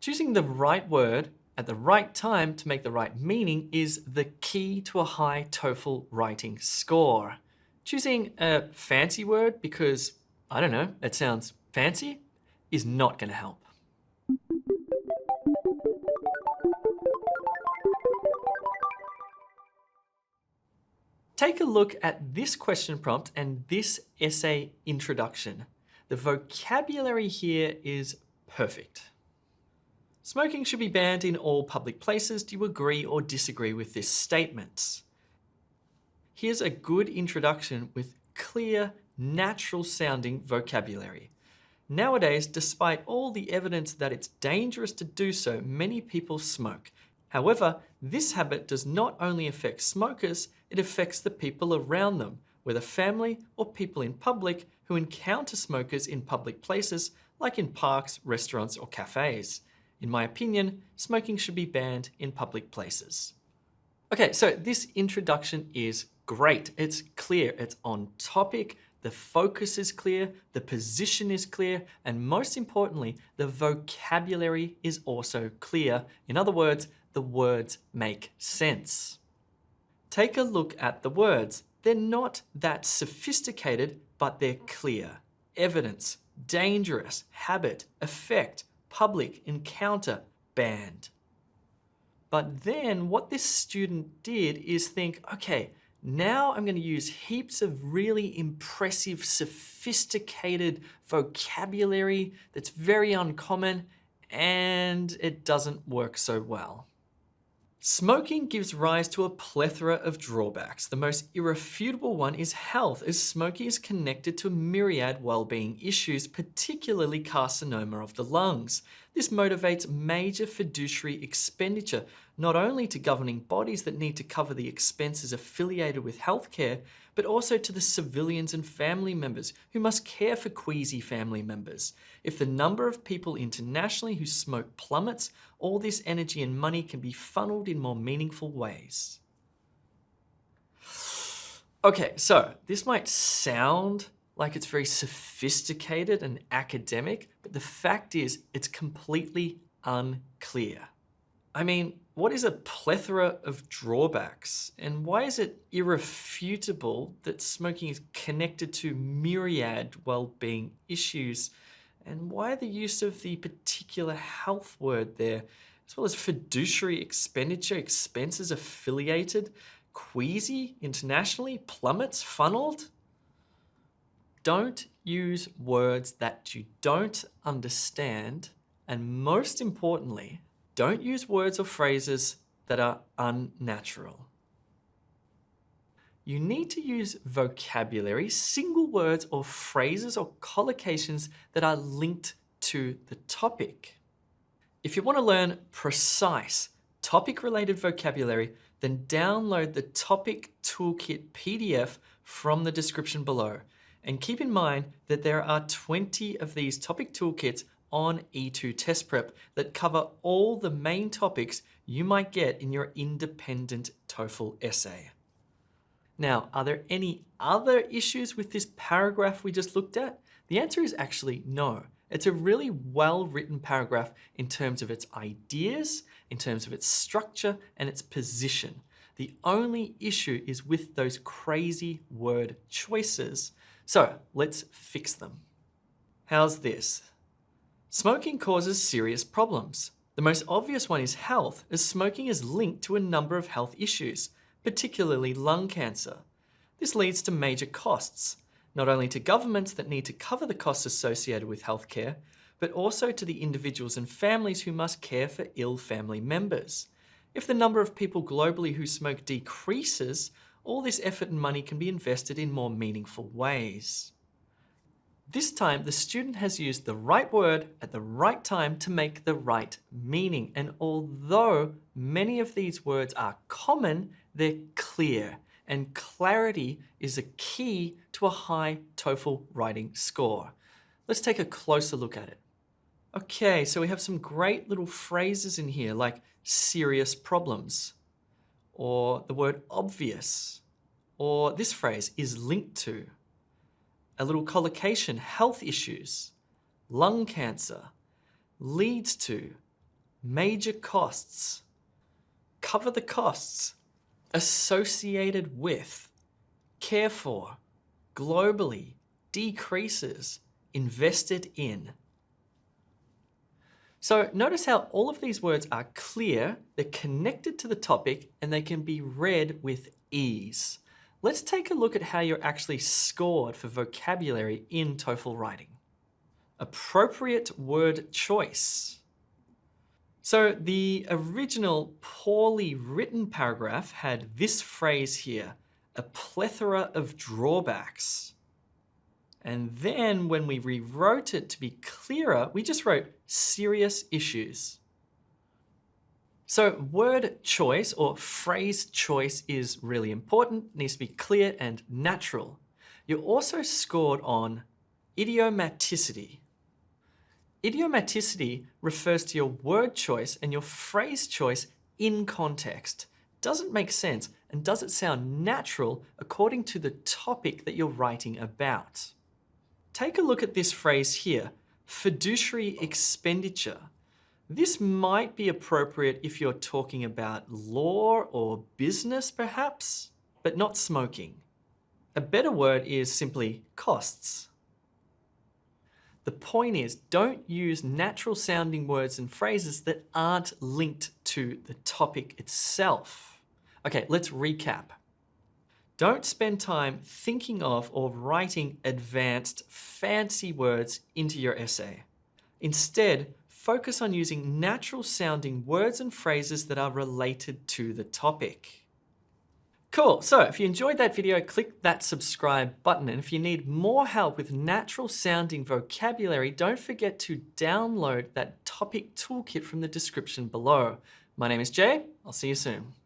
Choosing the right word at the right time to make the right meaning is the key to a high TOEFL writing score. Choosing a fancy word because, I don't know, it sounds fancy is not going to help. Take a look at this question prompt and this essay introduction. The vocabulary here is perfect. Smoking should be banned in all public places. Do you agree or disagree with this statement? Here's a good introduction with clear, natural sounding vocabulary. Nowadays, despite all the evidence that it's dangerous to do so, many people smoke. However, this habit does not only affect smokers, it affects the people around them, whether family or people in public who encounter smokers in public places like in parks, restaurants, or cafes. In my opinion, smoking should be banned in public places. Okay, so this introduction is great. It's clear, it's on topic, the focus is clear, the position is clear, and most importantly, the vocabulary is also clear. In other words, the words make sense. Take a look at the words. They're not that sophisticated, but they're clear. Evidence, dangerous, habit, effect, public, encounter, banned. But then what this student did is think, okay, now I'm going to use heaps of really impressive, sophisticated vocabulary that's very uncommon, and it doesn't work so well. Smoking gives rise to a plethora of drawbacks. The most irrefutable one is health, as smoking is connected to myriad well-being issues, particularly carcinoma of the lungs. This motivates major fiduciary expenditure, not only to governing bodies that need to cover the expenses affiliated with healthcare, but also to the civilians and family members who must care for queasy family members. If the number of people internationally who smoke plummets, all this energy and money can be funneled in more meaningful ways. Okay, so this might sound like it's very sophisticated and academic, but the fact is it's completely unclear. I mean, what is a plethora of drawbacks? And why is it irrefutable that smoking is connected to myriad well-being issues? And why the use of the particular health word there, as well as fiduciary expenditure, expenses affiliated, queasy, internationally, plummets, funneled? Don't use words that you don't understand, and most importantly, don't use words or phrases that are unnatural. You need to use vocabulary, single words or phrases or collocations that are linked to the topic. If you want to learn precise topic-related vocabulary, then download the Topic Toolkit PDF from the description below. And keep in mind that there are 20 of these topic toolkits on E2 Test Prep that cover all the main topics you might get in your independent TOEFL essay. Now, are there any other issues with this paragraph we just looked at? The answer is actually no. It's a really well-written paragraph in terms of its ideas, in terms of its structure, and its position. The only issue is with those crazy word choices. So let's fix them. How's this? Smoking causes serious problems. The most obvious one is health, as smoking is linked to a number of health issues, particularly lung cancer. This leads to major costs, not only to governments that need to cover the costs associated with healthcare, but also to the individuals and families who must care for ill family members. If the number of people globally who smoke decreases, all this effort and money can be invested in more meaningful ways. This time, the student has used the right word at the right time to make the right meaning. And although many of these words are common, they're clear. And clarity is a key to a high TOEFL writing score. Let's take a closer look at it. Okay, so we have some great little phrases in here like serious problems, or the word obvious, or this phrase is linked to. A little collocation, health issues, lung cancer, leads to, major costs, cover the costs, associated with, care for, globally, decreases, invested in. So notice how all of these words are clear, they're connected to the topic, and they can be read with ease. Let's take a look at how you're actually scored for vocabulary in TOEFL writing. Appropriate word choice. So the original poorly written paragraph had this phrase here, a plethora of drawbacks. And then when we rewrote it to be clearer, we just wrote serious issues. So word choice or phrase choice is really important, needs to be clear and natural. You're also scored on idiomaticity. Idiomaticity refers to your word choice and your phrase choice in context. Doesn't make sense and doesn't sound natural according to the topic that you're writing about. Take a look at this phrase here, fiduciary expenditure. This might be appropriate if you're talking about law or business perhaps, but not smoking. A better word is simply costs. The point is, don't use natural sounding words and phrases that aren't linked to the topic itself. Okay, let's recap. Don't spend time thinking of or writing advanced, fancy words into your essay. Instead, focus on using natural sounding words and phrases that are related to the topic. Cool, so if you enjoyed that video, click that subscribe button. And if you need more help with natural sounding vocabulary, don't forget to download that topic toolkit from the description below. My name is Jay, I'll see you soon.